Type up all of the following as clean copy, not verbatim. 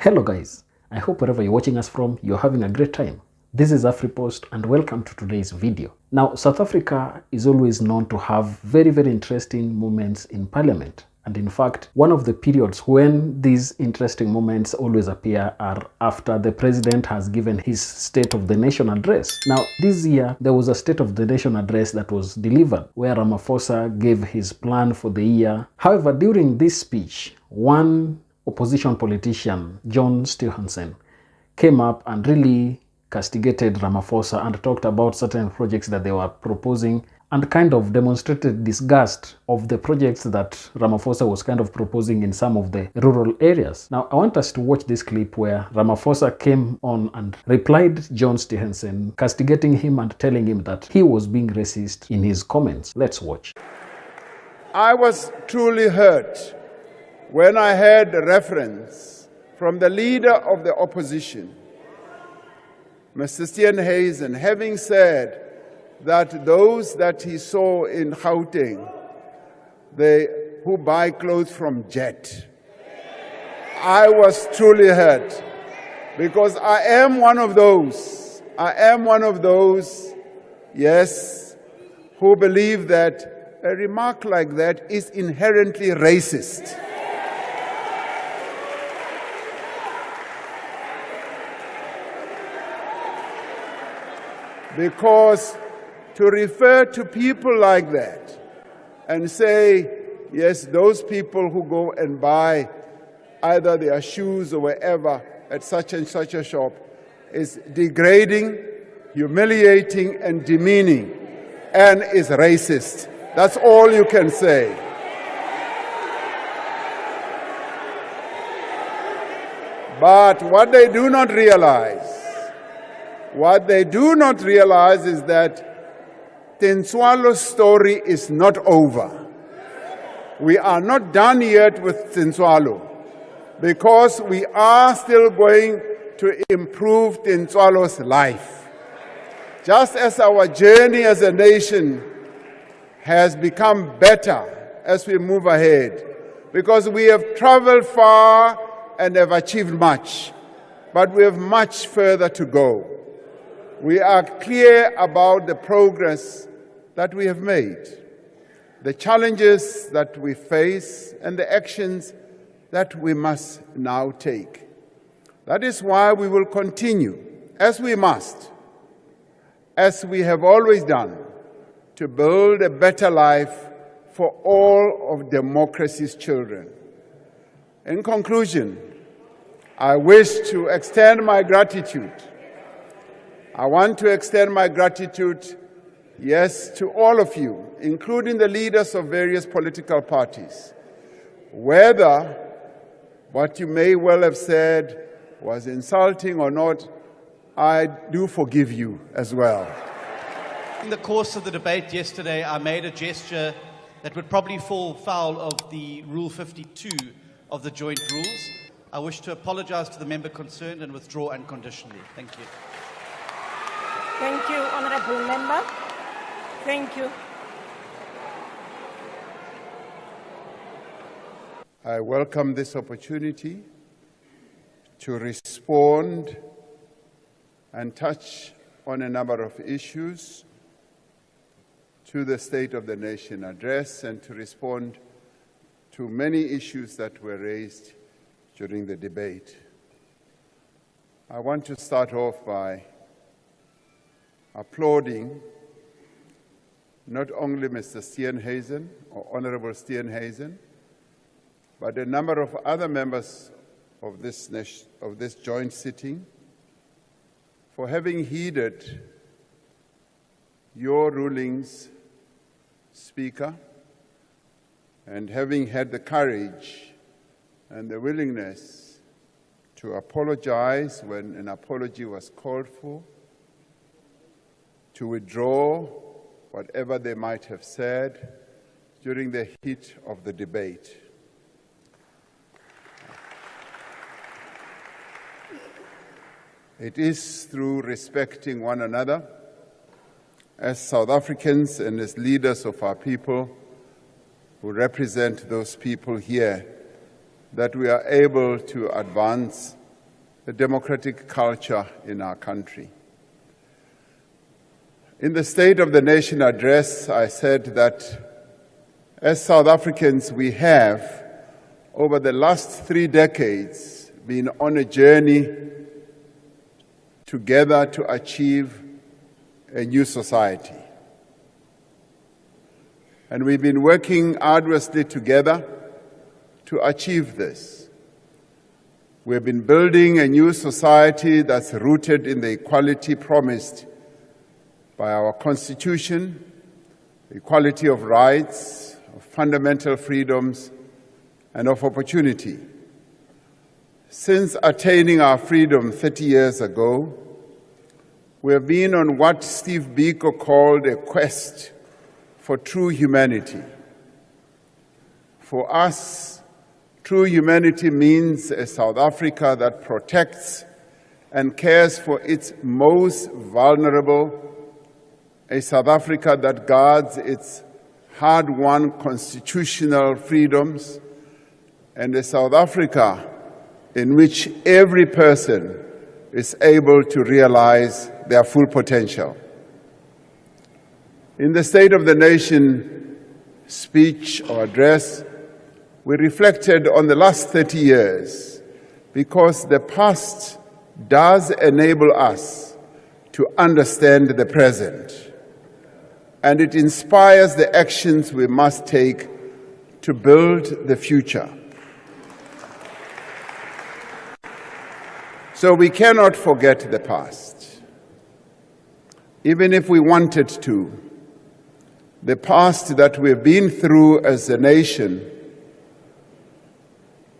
Hello guys, I hope wherever you're watching us from, you're having a great time. This is AfriPost and welcome to today's video. Now, South Africa is always known to have very interesting moments in Parliament. And in fact, one of the periods when these interesting moments always appear are after the president has given his State of the Nation address. Now, this year, there was a State of the Nation address that was delivered where Ramaphosa gave his plan for the year. However, during this speech, one opposition politician, John Steenhuisen, came up and really castigated Ramaphosa and talked about certain projects that they were proposing and kind of demonstrated disgust of the projects that Ramaphosa was kind of proposing in some of the rural areas. Now, I want us to watch this clip where Ramaphosa came on and replied John Steenhuisen, castigating him and telling him that he was being racist in his comments. Let's watch. I was truly hurt when I heard the reference from the leader of the opposition, Mr. Steenhuisen, having said that those that he saw in Gauteng, who buy clothes from Jet, I was truly hurt because I am one of those, yes, who believe that a remark like that is inherently racist. Because to refer to people like that and say, yes, those people who go and buy either their shoes or wherever at such and such a shop is degrading, humiliating, and demeaning, and is racist. That's all you can say. But what they do not realize is that Tintswalo's story is not over. We are not done yet with Tintswalo because we are still going to improve Tintswalo's life. Just as our journey as a nation has become better as we move ahead, because we have traveled far and have achieved much, but we have much further to go. We are clear about the progress that we have made, the challenges that we face, and the actions that we must now take. That is why we will continue, as we must, as we have always done, to build a better life for all of democracy's children. In conclusion, I wish to extend my gratitude. I want to extend my gratitude, yes, to all of you, including the leaders of various political parties. Whether what you may well have said was insulting or not, I do forgive you as well. In the course of the debate yesterday, I made a gesture that would probably fall foul of the Rule 52 of the joint rules. I wish to apologize to the member concerned and withdraw unconditionally. Thank you. Thank you, Honourable Member. Thank you. I welcome this opportunity to respond and touch on a number of issues to the State of the Nation address and to respond to many issues that were raised during the debate. I want to start off by applauding not only Mr. Steenhuisen or Honourable Steenhuisen, but a number of other members of this joint sitting for having heeded your rulings, Speaker, and having had the courage and the willingness to apologize when an apology was called for, to withdraw whatever they might have said during the heat of the debate. It is through respecting one another as South Africans and as leaders of our people who represent those people here that we are able to advance the democratic culture in our country. In the State of the Nation address, I said that as South Africans, we have, over the last 3 decades, been on a journey together to achieve a new society. And we've been working arduously together to achieve this. We've been building a new society that's rooted in the equality promised by our Constitution, equality of rights, of fundamental freedoms, and of opportunity. Since attaining our freedom 30 years ago, we have been on what Steve Biko called a quest for true humanity. For us, true humanity means a South Africa that protects and cares for its most vulnerable, a South Africa that guards its hard-won constitutional freedoms, and a South Africa in which every person is able to realize their full potential. In the State of the Nation speech or address, we reflected on the last 30 years because the past does enable us to understand the present, and it inspires the actions we must take to build the future. So we cannot forget the past, even if we wanted to. The past that we've been through as a nation,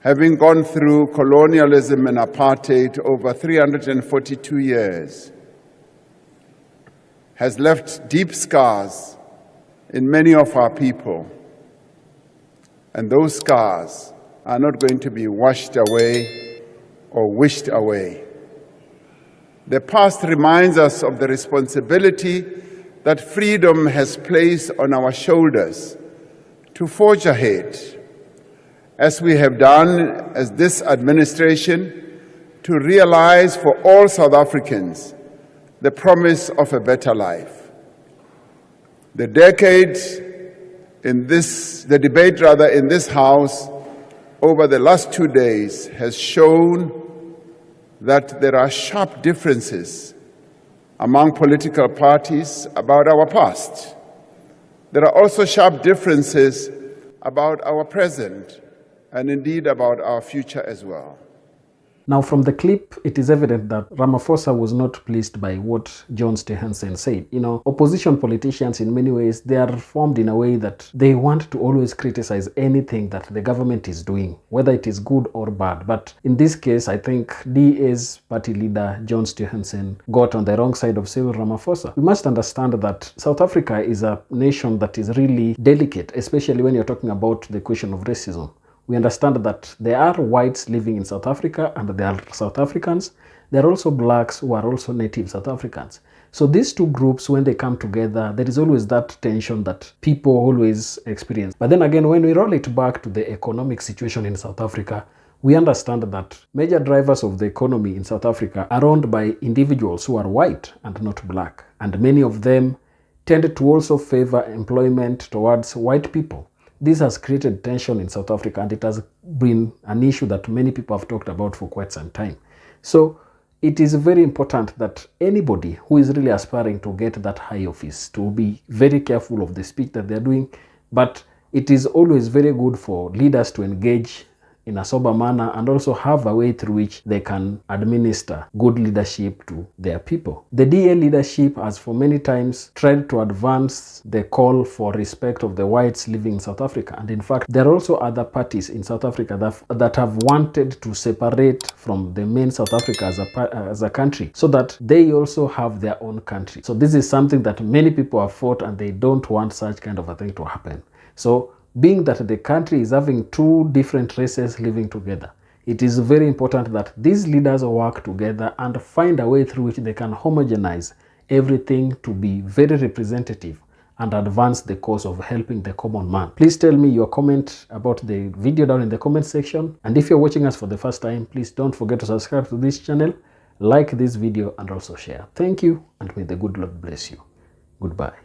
having gone through colonialism and apartheid over 342 years, has left deep scars in many of our people. And those scars are not going to be washed away or wished away. The past reminds us of the responsibility that freedom has placed on our shoulders to forge ahead, as we have done as this administration, to realize for all South Africans the promise of a better life. The debate in this House over the last 2 days has shown that there are sharp differences among political parties about our past. There are also sharp differences about our present and indeed about our future as well. Now, from the clip, it is evident that Ramaphosa was not pleased by what John Steenhuisen said. You know, opposition politicians, in many ways, they are formed in a way that they want to always criticize anything that the government is doing, whether it is good or bad. But in this case, I think DA's party leader, John Steenhuisen, got on the wrong side of Cyril Ramaphosa. We must understand that South Africa is a nation that is really delicate, especially when you're talking about the question of racism. We understand that there are whites living in South Africa and there are South Africans. There are also blacks who are also native South Africans. So these two groups, when they come together, there is always that tension that people always experience. But then again, when we roll it back to the economic situation in South Africa, we understand that major drivers of the economy in South Africa are owned by individuals who are white and not black. And many of them tend to also favor employment towards white people. This has created tension in South Africa, and it has been an issue that many people have talked about for quite some time. So it is very important that anybody who is really aspiring to get that high office to be very careful of the speech that they're doing. But it is always very good for leaders to engage in a sober manner and also have a way through which they can administer good leadership to their people. The DA leadership has for many times tried to advance the call for respect of the whites living in South Africa. And in fact, there are also other parties in South Africa that have wanted to separate from the main South Africa as a country so that they also have their own country. So this is something that many people have fought, and they don't want such kind of a thing to happen. So being that the country is having two different races living together, it is very important that these leaders work together and find a way through which they can homogenize everything to be very representative and advance the cause of helping the common man. Please tell me your comment about the video down in the comment section. And if you're watching us for the first time, please don't forget to subscribe to this channel, like this video, and also share. Thank you, and may the good Lord bless you. Goodbye.